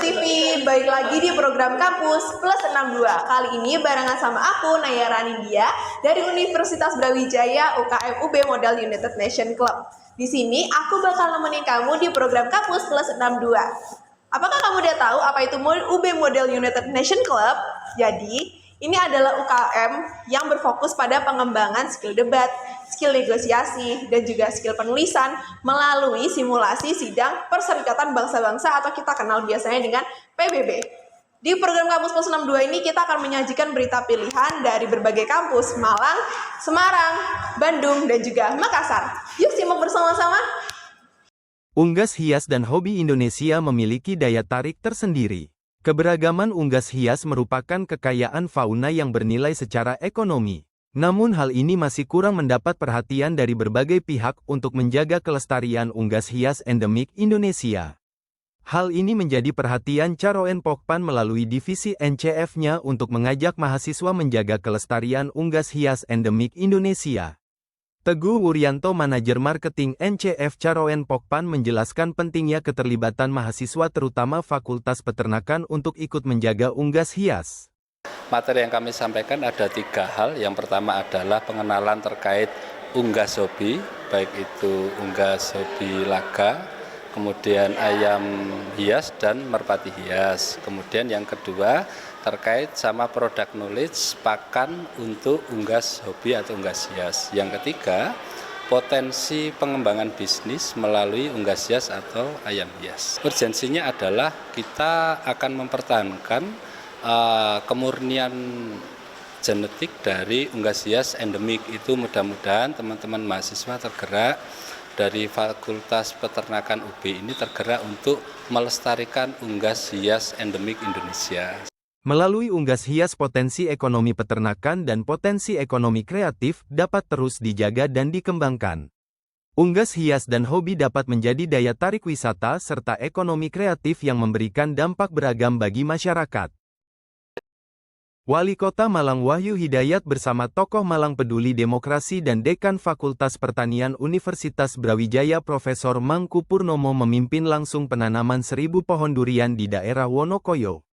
TV, balik lagi di program Kampus Plus 62. Kali ini barengan sama aku, Nayara Nindya, dari Universitas Brawijaya UKM UB Model United Nation Club. Di sini aku bakal nemenin kamu di program Kampus Plus 62. Apakah kamu udah tahu apa itu UB Model United Nation Club? Jadi, ini adalah UKM yang berfokus pada pengembangan skill debat, skill negosiasi, dan juga skill penulisan melalui simulasi sidang Perserikatan Bangsa-Bangsa atau kita kenal biasanya dengan PBB. Di program Kampus Plus 62 ini kita akan menyajikan berita pilihan dari berbagai kampus, Malang, Semarang, Bandung, dan juga Makassar. Yuk simak bersama-sama. Unggas hias dan hobi Indonesia memiliki daya tarik tersendiri. Keberagaman unggas hias merupakan kekayaan fauna yang bernilai secara ekonomi. Namun hal ini masih kurang mendapat perhatian dari berbagai pihak untuk menjaga kelestarian unggas hias endemik Indonesia. Hal ini menjadi perhatian Caroen Pokpan melalui divisi NCF-nya untuk mengajak mahasiswa menjaga kelestarian unggas hias endemik Indonesia. Teguh Wuryanto, manajer marketing NCF Caroen Pokpan, menjelaskan pentingnya keterlibatan mahasiswa terutama Fakultas Peternakan untuk ikut menjaga unggas hias. Materi yang kami sampaikan ada 3 hal. Yang pertama adalah pengenalan terkait unggas hobi, baik itu unggas hobi laga, kemudian ayam hias dan merpati hias. Kemudian yang kedua terkait sama produk knowledge pakan untuk unggas hobi atau unggas hias. Yang ketiga, potensi pengembangan bisnis melalui unggas hias atau ayam hias. Urgensinya adalah kita akan mempertahankan kemurnian genetik dari unggas hias endemik itu. Mudah-mudahan teman-teman mahasiswa tergerak dari Fakultas Peternakan UB ini tergerak untuk melestarikan unggas hias endemik Indonesia. Melalui unggas hias, potensi ekonomi peternakan dan potensi ekonomi kreatif dapat terus dijaga dan dikembangkan. Unggas hias dan hobi dapat menjadi daya tarik wisata serta ekonomi kreatif yang memberikan dampak beragam bagi masyarakat. Wali Kota Malang Wahyu Hidayat bersama tokoh Malang Peduli Demokrasi dan Dekan Fakultas Pertanian Universitas Brawijaya Profesor Mangku Purnomo memimpin langsung penanaman 1000 pohon durian di daerah Wonokoyo.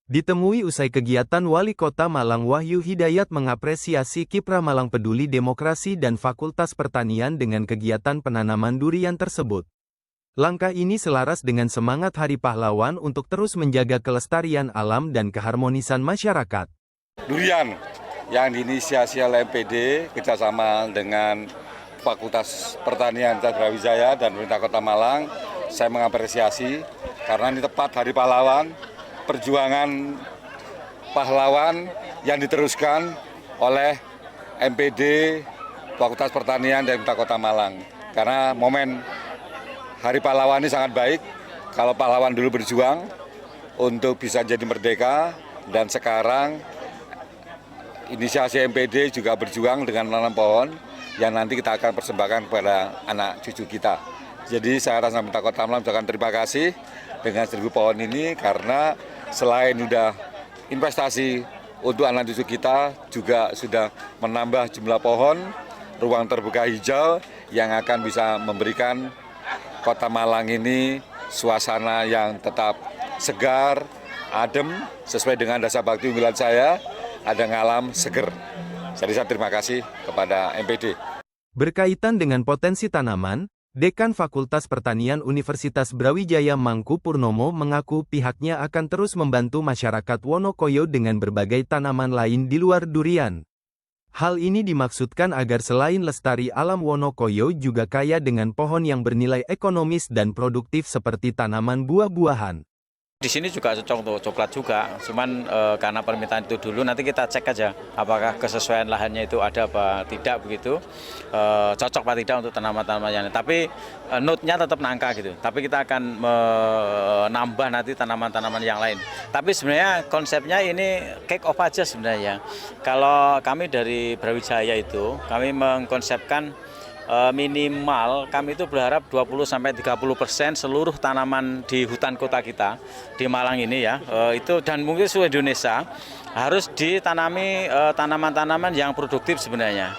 Ditemui usai kegiatan, Wali Kota Malang Wahyu Hidayat mengapresiasi kiprah Malang Peduli Demokrasi dan Fakultas Pertanian dengan kegiatan penanaman durian tersebut. Langkah ini selaras dengan semangat Hari Pahlawan untuk terus menjaga kelestarian alam dan keharmonisan masyarakat. Durian yang diinisiasi oleh MPD kerjasama dengan Fakultas Pertanian Brawijaya dan pemerintah Kota Malang, saya mengapresiasi karena ini tepat Hari Pahlawan, perjuangan pahlawan yang diteruskan oleh MPD, Fakultas Pertanian dan pemerintah Kota Malang. Karena momen Hari Pahlawan ini sangat baik, kalau pahlawan dulu berjuang untuk bisa jadi merdeka, dan sekarang inisiasi MPD juga berjuang dengan menanam pohon yang nanti kita akan persembahkan kepada anak cucu kita. Jadi saya rasa pemerintah Kota Malang mengucapkan terima kasih dengan 1000 pohon ini, karena selain sudah investasi untuk anak cucu kita, juga sudah menambah jumlah pohon, ruang terbuka hijau yang akan bisa memberikan Kota Malang ini suasana yang tetap segar, adem, sesuai dengan dasar bakti unggulan saya, ada ngalam seger. Jadi saya terima kasih kepada MPD. Berkaitan dengan potensi tanaman, Dekan Fakultas Pertanian Universitas Brawijaya Mangku Purnomo mengaku pihaknya akan terus membantu masyarakat Wonokoyo dengan berbagai tanaman lain di luar durian. Hal ini dimaksudkan agar selain lestari alam Wonokoyo juga kaya dengan pohon yang bernilai ekonomis dan produktif seperti tanaman buah-buahan. Di sini juga cocok untuk coklat juga, cuman karena permintaan itu dulu, nanti kita cek aja apakah kesesuaian lahannya itu ada apa tidak begitu, cocok apa tidak untuk tanaman-tanaman yang lain. Tapi note-nya tetap nangka gitu, tapi kita akan menambah nanti tanaman-tanaman yang lain. Tapi sebenarnya konsepnya ini kick off aja sebenarnya. Kalau kami dari Brawijaya itu, kami mengkonsepkan minimal kami itu berharap 20-30% seluruh tanaman di hutan kota kita di Malang ini ya, itu dan mungkin seluruh Indonesia harus ditanami tanaman-tanaman yang produktif sebenarnya.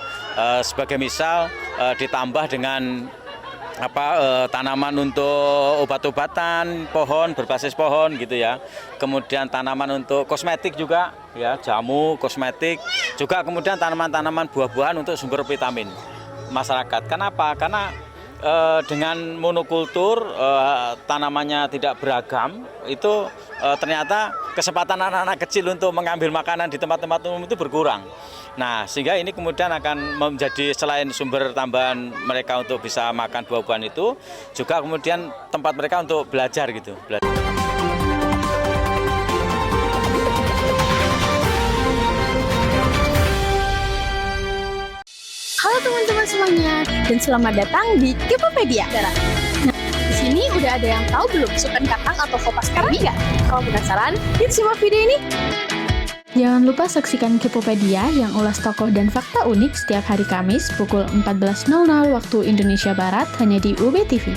Sebagai misal ditambah dengan tanaman untuk obat-obatan, pohon berbasis pohon gitu ya. Kemudian tanaman untuk kosmetik juga ya, jamu, kosmetik. Juga kemudian tanaman-tanaman buah-buahan untuk sumber vitamin masyarakat. Kenapa? Karena dengan monokultur tanamannya tidak beragam, itu ternyata kesempatan anak-anak kecil untuk mengambil makanan di tempat-tempat umum itu berkurang. Nah, sehingga ini kemudian akan menjadi selain sumber tambahan mereka untuk bisa makan buah-buahan itu, juga kemudian tempat mereka untuk belajar gitu. Halo teman-teman semuanya, dan selamat datang di Kepopedia. Nah, di sini udah ada yang tahu belum sukan kakang atau Kopas Kami nggak? Kalau penasaran, yuk simak video ini. Jangan lupa saksikan Kepopedia yang ulas tokoh dan fakta unik setiap hari Kamis pukul 14.00 waktu Indonesia Barat hanya di UB TV.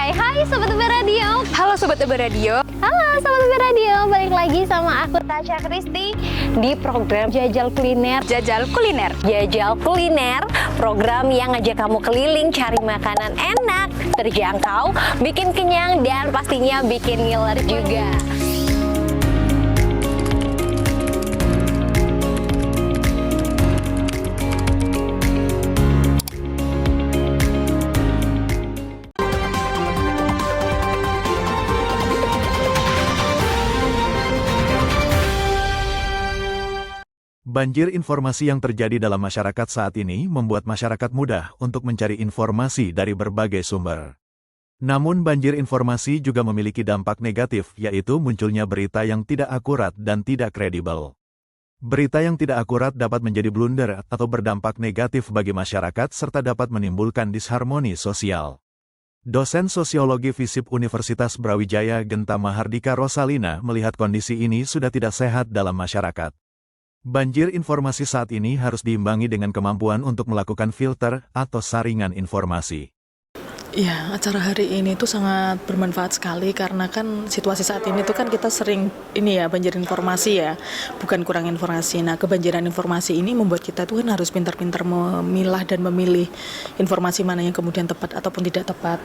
Hai Sobat UB Radio. Halo Sobat UB Radio. Halo Sobat UB Radio, balik lagi sama aku Tasya Kristi di program Jajal Kuliner. Jajal Kuliner. Jajal Kuliner, program yang ngajak kamu keliling cari makanan enak, terjangkau, bikin kenyang, dan pastinya bikin ngiler juga. Banjir informasi yang terjadi dalam masyarakat saat ini membuat masyarakat mudah untuk mencari informasi dari berbagai sumber. Namun banjir informasi juga memiliki dampak negatif, yaitu munculnya berita yang tidak akurat dan tidak kredibel. Berita yang tidak akurat dapat menjadi blunder atau berdampak negatif bagi masyarakat serta dapat menimbulkan disharmoni sosial. Dosen Sosiologi FISIP Universitas Brawijaya Genta Mahardika Rosalina melihat kondisi ini sudah tidak sehat dalam masyarakat. Banjir informasi saat ini harus diimbangi dengan kemampuan untuk melakukan filter atau saringan informasi. Ya, acara hari ini tuh sangat bermanfaat sekali karena kan situasi saat ini tuh kan kita sering banjir informasi ya, bukan kurang informasi. Nah, kebanjiran informasi ini membuat kita tuh kan harus pintar-pintar memilah dan memilih informasi mana yang kemudian tepat ataupun tidak tepat.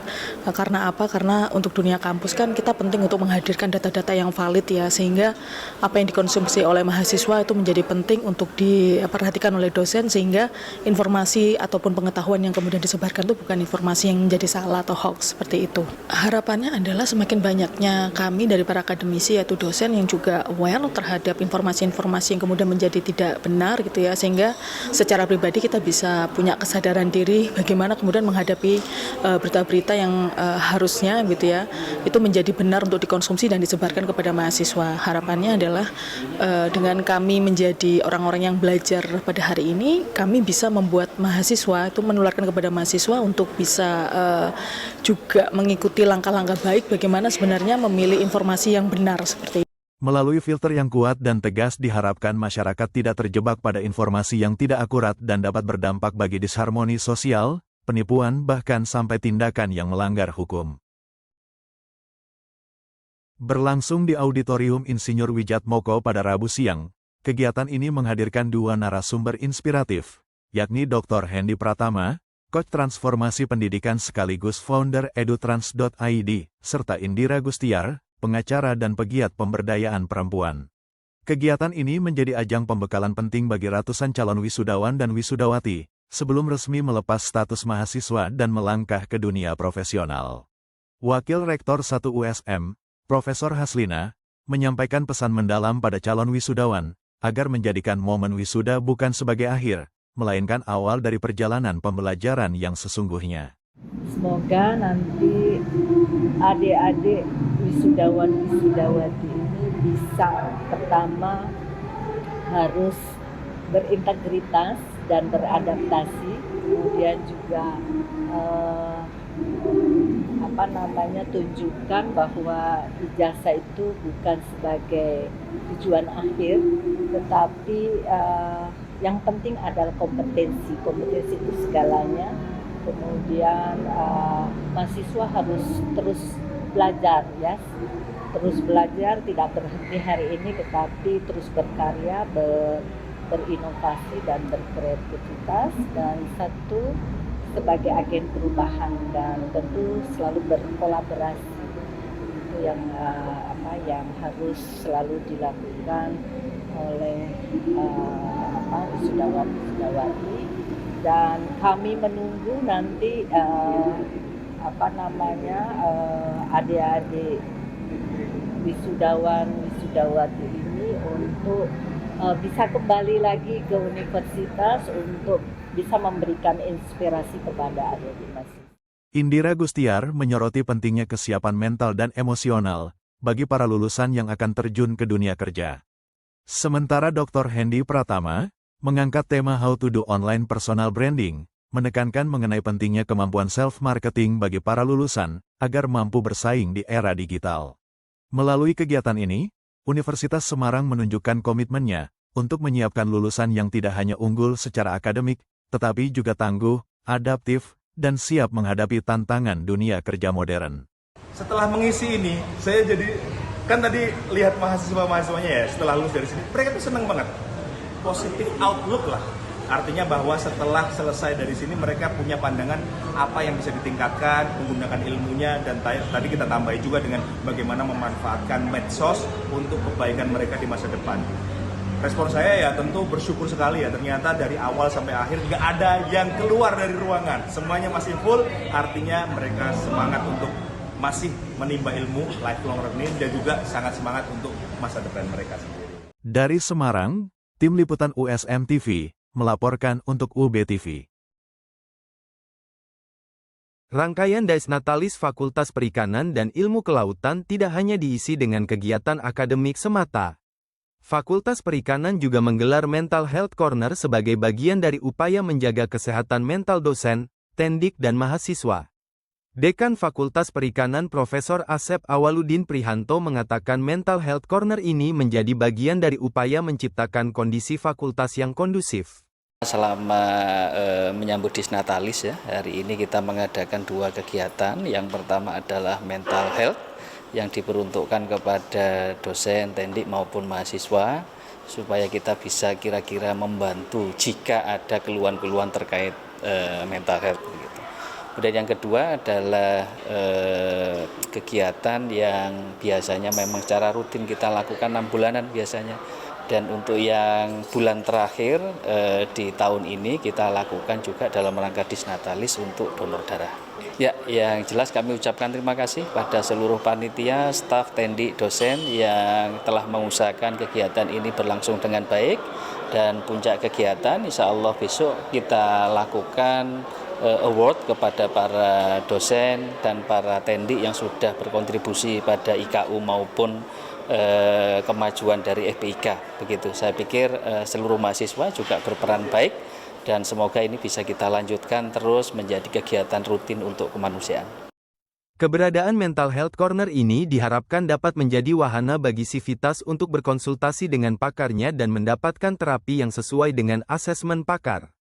Karena apa? Karena untuk dunia kampus kan kita penting untuk menghadirkan data-data yang valid ya, sehingga apa yang dikonsumsi oleh mahasiswa itu menjadi penting untuk diperhatikan oleh dosen, sehingga informasi ataupun pengetahuan yang kemudian disebarkan itu bukan informasi yang menjadi salah atau hoax seperti itu. Harapannya adalah semakin banyaknya kami dari para akademisi yaitu dosen yang juga aware terhadap informasi-informasi yang kemudian menjadi tidak benar gitu ya, sehingga secara pribadi kita bisa punya kesadaran diri bagaimana kemudian menghadapi berita-berita yang harusnya gitu ya itu menjadi benar untuk dikonsumsi dan disebarkan kepada mahasiswa. Harapannya adalah dengan kami menjadi orang-orang yang belajar pada hari ini, kami bisa membuat mahasiswa itu menularkan kepada mahasiswa untuk bisa juga mengikuti langkah-langkah baik bagaimana sebenarnya memilih informasi yang benar seperti itu. Melalui filter yang kuat dan tegas diharapkan masyarakat tidak terjebak pada informasi yang tidak akurat dan dapat berdampak bagi disharmoni sosial, penipuan bahkan sampai tindakan yang melanggar hukum. Berlangsung di Auditorium Insinyur Wijatmoko pada Rabu siang, kegiatan ini menghadirkan dua narasumber inspiratif, yakni Dr. Hendy Pratama, Coach Transformasi Pendidikan sekaligus founder edutrans.id, serta Indira Gustiar, pengacara dan pegiat pemberdayaan perempuan. Kegiatan ini menjadi ajang pembekalan penting bagi ratusan calon wisudawan dan wisudawati, sebelum resmi melepas status mahasiswa dan melangkah ke dunia profesional. Wakil Rektor 1 USM, Profesor Haslina, menyampaikan pesan mendalam pada calon wisudawan, agar menjadikan momen wisuda bukan sebagai akhir, melainkan awal dari perjalanan pembelajaran yang sesungguhnya. Semoga nanti adik-adik wisudawan-wisudawati ini bisa pertama harus berintegritas dan beradaptasi, kemudian juga tunjukkan bahwa ijazah itu bukan sebagai tujuan akhir, tetapi yang penting adalah kompetensi. Kompetensi itu segalanya. Kemudian mahasiswa harus terus belajar, ya, terus belajar, tidak berhenti hari ini, tetapi terus berkarya, berinovasi dan berkreativitas, dan satu sebagai agen perubahan dan tentu selalu berkolaborasi. Itu yang yang harus selalu dilakukan oleh wisudawan-wisudawati, dan kami menunggu nanti adik-adik wisudawan-wisudawati ini untuk bisa kembali lagi ke universitas untuk bisa memberikan inspirasi kepada adik-adik mahasiswa. Indira Gustiar menyoroti pentingnya kesiapan mental dan emosional bagi para lulusan yang akan terjun ke dunia kerja. Sementara Dr. Hendy Pratama mengangkat tema How to do Online Personal Branding, menekankan mengenai pentingnya kemampuan self-marketing bagi para lulusan agar mampu bersaing di era digital. Melalui kegiatan ini, Universitas Semarang menunjukkan komitmennya untuk menyiapkan lulusan yang tidak hanya unggul secara akademik, tetapi juga tangguh, adaptif, dan siap menghadapi tantangan dunia kerja modern. Setelah mengisi ini, saya jadi, kan tadi lihat mahasiswa-mahasiswanya ya, setelah lulus dari sini, mereka tuh seneng banget. Positif outlook lah. Artinya bahwa setelah selesai dari sini, mereka punya pandangan apa yang bisa ditingkatkan, menggunakan ilmunya, dan tadi kita tambahi juga dengan bagaimana memanfaatkan medsos untuk kebaikan mereka di masa depan. Respon saya ya tentu bersyukur sekali ya, ternyata dari awal sampai akhir nggak ada yang keluar dari ruangan, semuanya masih full, artinya mereka semangat untuk masih menimba ilmu, lifelong learning, dan juga sangat semangat untuk masa depan mereka sendiri. Dari Semarang, Tim Liputan USM TV melaporkan untuk UB TV. Rangkaian Dies Natalis Fakultas Perikanan dan Ilmu Kelautan tidak hanya diisi dengan kegiatan akademik semata. Fakultas Perikanan juga menggelar Mental Health Corner sebagai bagian dari upaya menjaga kesehatan mental dosen, tendik, dan mahasiswa. Dekan Fakultas Perikanan Profesor Asep Awaludin Prihanto mengatakan Mental Health Corner ini menjadi bagian dari upaya menciptakan kondisi fakultas yang kondusif. Selama menyambut Dies Natalis ya, hari ini kita mengadakan 2 kegiatan. Yang pertama adalah mental health yang diperuntukkan kepada dosen, tendik maupun mahasiswa supaya kita bisa kira-kira membantu jika ada keluhan-keluhan terkait mental health. Kemudian yang kedua adalah kegiatan yang biasanya memang secara rutin kita lakukan 6 bulanan biasanya. Dan untuk yang bulan terakhir di tahun ini kita lakukan juga dalam rangka Dies Natalis untuk donor darah. Ya, yang jelas kami ucapkan terima kasih pada seluruh panitia, staf, tendik, dosen yang telah mengusahakan kegiatan ini berlangsung dengan baik. Dan puncak kegiatan insya Allah besok kita lakukan award kepada para dosen dan para tendik yang sudah berkontribusi pada IKU maupun kemajuan dari FPIK. Begitu, saya pikir seluruh mahasiswa juga berperan baik dan semoga ini bisa kita lanjutkan terus menjadi kegiatan rutin untuk kemanusiaan. Keberadaan Mental Health Corner ini diharapkan dapat menjadi wahana bagi Sivitas untuk berkonsultasi dengan pakarnya dan mendapatkan terapi yang sesuai dengan asesmen pakar.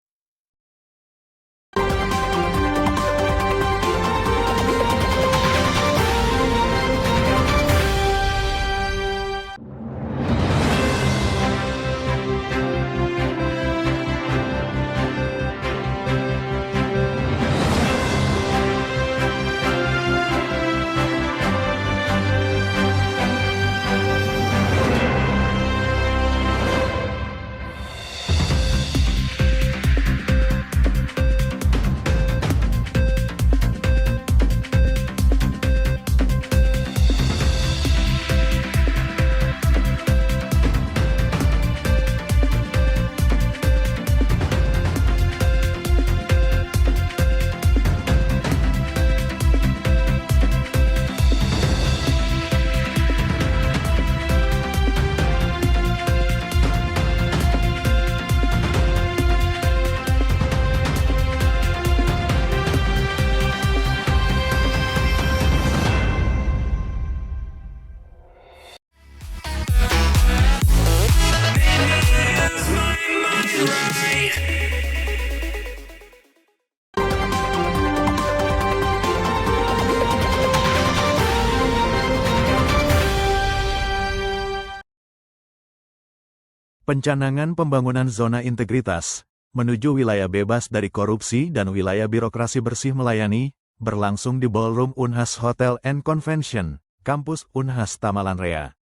Pencanangan pembangunan zona integritas menuju wilayah bebas dari korupsi dan wilayah birokrasi bersih melayani berlangsung di Ballroom Unhas Hotel and Convention, Kampus Unhas Tamalan Rea.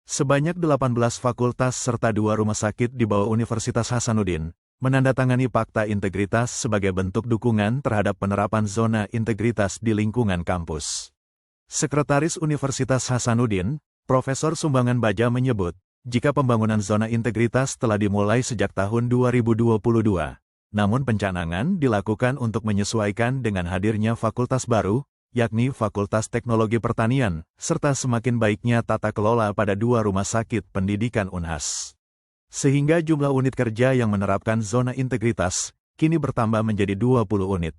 Sebanyak 18 fakultas serta 2 rumah sakit di bawah Universitas Hasanuddin menandatangani Fakta Integritas sebagai bentuk dukungan terhadap penerapan zona integritas di lingkungan kampus. Sekretaris Universitas Hasanuddin, Profesor Sumbangan Baja menyebut, jika pembangunan zona integritas telah dimulai sejak tahun 2022, namun pencanangan dilakukan untuk menyesuaikan dengan hadirnya fakultas baru, yakni Fakultas Teknologi Pertanian, serta semakin baiknya tata kelola pada 2 rumah sakit pendidikan Unhas. Sehingga jumlah unit kerja yang menerapkan zona integritas kini bertambah menjadi 20 unit.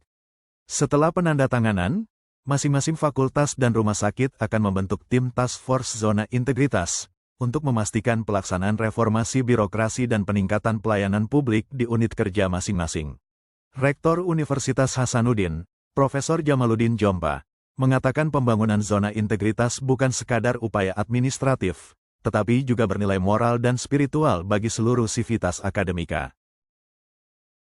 Setelah penandatanganan, masing-masing fakultas dan rumah sakit akan membentuk tim task force zona integritas untuk memastikan pelaksanaan reformasi birokrasi dan peningkatan pelayanan publik di unit kerja masing-masing. Rektor Universitas Hasanuddin, Profesor Jamaluddin Jompa, mengatakan pembangunan zona integritas bukan sekadar upaya administratif, tetapi juga bernilai moral dan spiritual bagi seluruh sivitas akademika.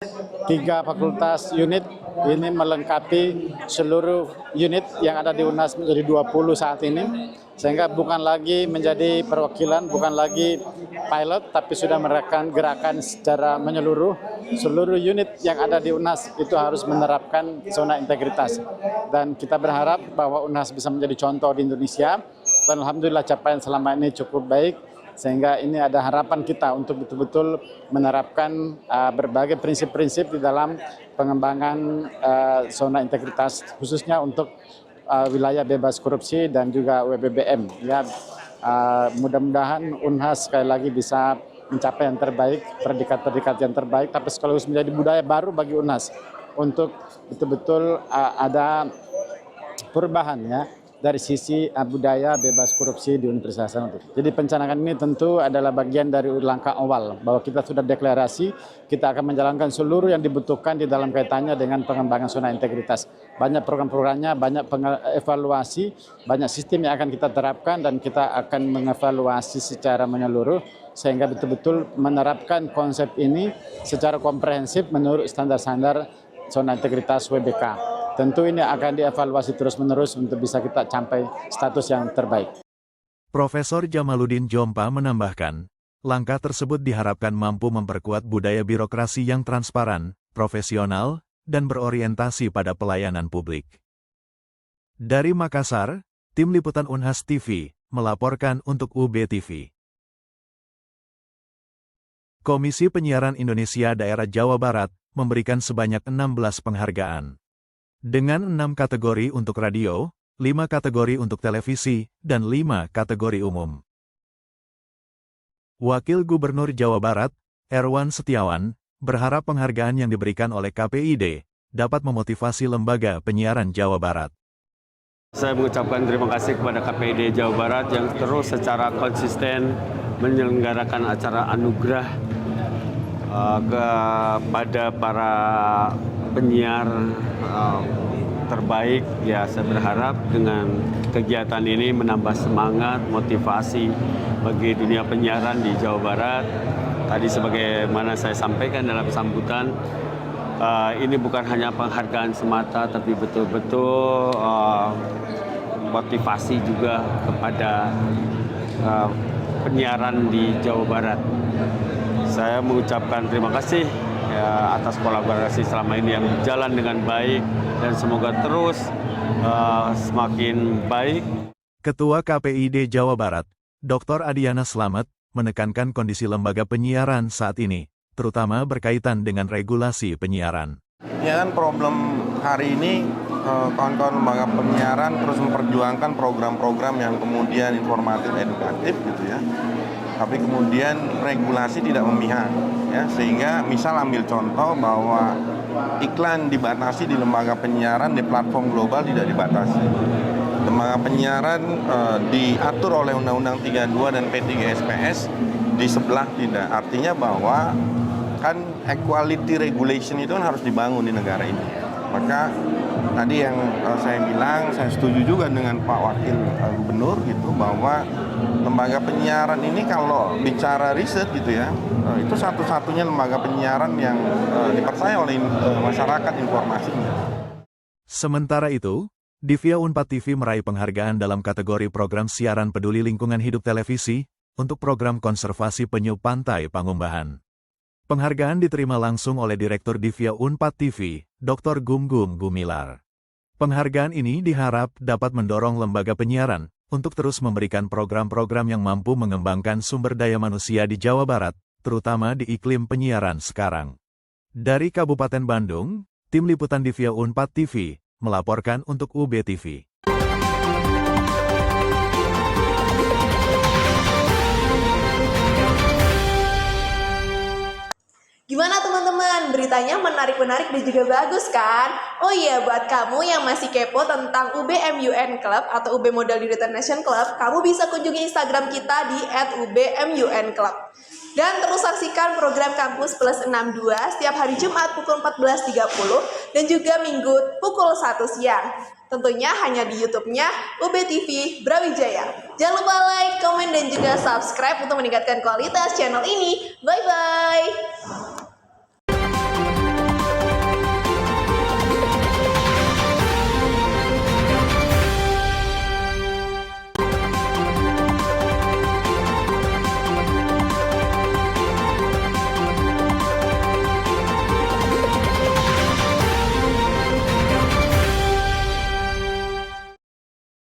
3 fakultas unit ini melengkapi seluruh unit yang ada di Unhas menjadi 20 saat ini, sehingga bukan lagi menjadi perwakilan, bukan lagi pilot, tapi sudah menerapkan gerakan secara menyeluruh. Seluruh unit yang ada di Unhas itu harus menerapkan zona integritas, dan kita berharap bahwa Unhas bisa menjadi contoh di Indonesia, dan alhamdulillah capaian selama ini cukup baik, sehingga ini ada harapan kita untuk betul-betul menerapkan berbagai prinsip-prinsip di dalam pengembangan zona integritas, khususnya untuk wilayah bebas korupsi dan juga WBBM. Ya, mudah-mudahan Unhas sekali lagi bisa mencapai yang terbaik, predikat-predikat yang terbaik, tapi sekaligus menjadi budaya baru bagi Unhas untuk betul-betul ada perubahan ya dari sisi budaya bebas korupsi di Universitas Hasanuddin. Jadi pencanangan ini tentu adalah bagian dari langkah awal bahwa kita sudah deklarasi, kita akan menjalankan seluruh yang dibutuhkan di dalam kaitannya dengan pengembangan zona integritas. Banyak program-programnya, banyak evaluasi, banyak sistem yang akan kita terapkan, dan kita akan mengevaluasi secara menyeluruh sehingga betul-betul menerapkan konsep ini secara komprehensif menurut standar-standar zona integritas WBK. Tentu ini akan dievaluasi terus-menerus untuk bisa kita capai status yang terbaik. Profesor Jamaluddin Jompa menambahkan, langkah tersebut diharapkan mampu memperkuat budaya birokrasi yang transparan, profesional, dan berorientasi pada pelayanan publik. Dari Makassar, Tim Liputan Unhas TV melaporkan untuk UB TV. Komisi Penyiaran Indonesia Daerah Jawa Barat memberikan sebanyak 16 penghargaan. Dengan 6 kategori untuk radio, 5 kategori untuk televisi, dan 5 kategori umum. Wakil Gubernur Jawa Barat, Erwan Setiawan, berharap penghargaan yang diberikan oleh KPID dapat memotivasi lembaga penyiaran Jawa Barat. Saya mengucapkan terima kasih kepada KPID Jawa Barat yang terus secara konsisten menyelenggarakan acara anugerah kepada para penyiar terbaik. Ya, saya berharap dengan kegiatan ini menambah semangat, motivasi bagi dunia penyiaran di Jawa Barat. Tadi sebagaimana saya sampaikan dalam sambutan, ini bukan hanya penghargaan semata, tapi betul-betul motivasi juga kepada penyiaran di Jawa Barat. Saya mengucapkan terima kasih ya, atas kolaborasi selama ini yang berjalan dengan baik, dan semoga terus semakin baik. Ketua KPID Jawa Barat, Dr. Adiana Slamet, menekankan kondisi lembaga penyiaran saat ini, terutama berkaitan dengan regulasi penyiaran. Ya kan problem hari ini kawan-kawan lembaga penyiaran terus memperjuangkan program-program yang kemudian informatif, edukatif gitu ya. Tapi kemudian regulasi tidak memihak, ya, sehingga misal ambil contoh bahwa iklan dibatasi di lembaga penyiaran, di platform global tidak dibatasi. Lembaga penyiaran diatur oleh Undang-Undang 32 dan P3SPS, di sebelah tidak. Artinya bahwa kan equality regulation itu kan harus dibangun di negara ini. Maka tadi yang saya bilang, saya setuju juga dengan Pak Wakil Gubernur gitu, bahwa lembaga penyiaran ini kalau bicara riset gitu ya, itu satu-satunya lembaga penyiaran yang dipercaya oleh masyarakat informasinya. Sementara itu, Divya Unpad TV meraih penghargaan dalam kategori program siaran peduli lingkungan hidup televisi untuk program konservasi penyu pantai Pangumbahan. Penghargaan diterima langsung oleh Direktur Divya Unpad TV, Dr. Gumgum Gumilar. Penghargaan ini diharap dapat mendorong lembaga penyiaran untuk terus memberikan program-program yang mampu mengembangkan sumber daya manusia di Jawa Barat, terutama di iklim penyiaran sekarang. Dari Kabupaten Bandung, Tim Liputan Divya Unpad TV melaporkan untuk UB TV. Gimana teman-teman? Beritanya menarik-menarik dan juga bagus kan? Oh iya, buat kamu yang masih kepo tentang UBMUN Club atau UB Model United Nation Club, kamu bisa kunjungi Instagram kita di @UBMUN-Club. Dan terus saksikan program Kampus Plus 62 setiap hari Jumat pukul 14.30 dan juga Minggu pukul 1 siang. Tentunya hanya di YouTube-nya UB TV Brawijaya. Jangan lupa like, komen, dan juga subscribe untuk meningkatkan kualitas channel ini. Bye-bye!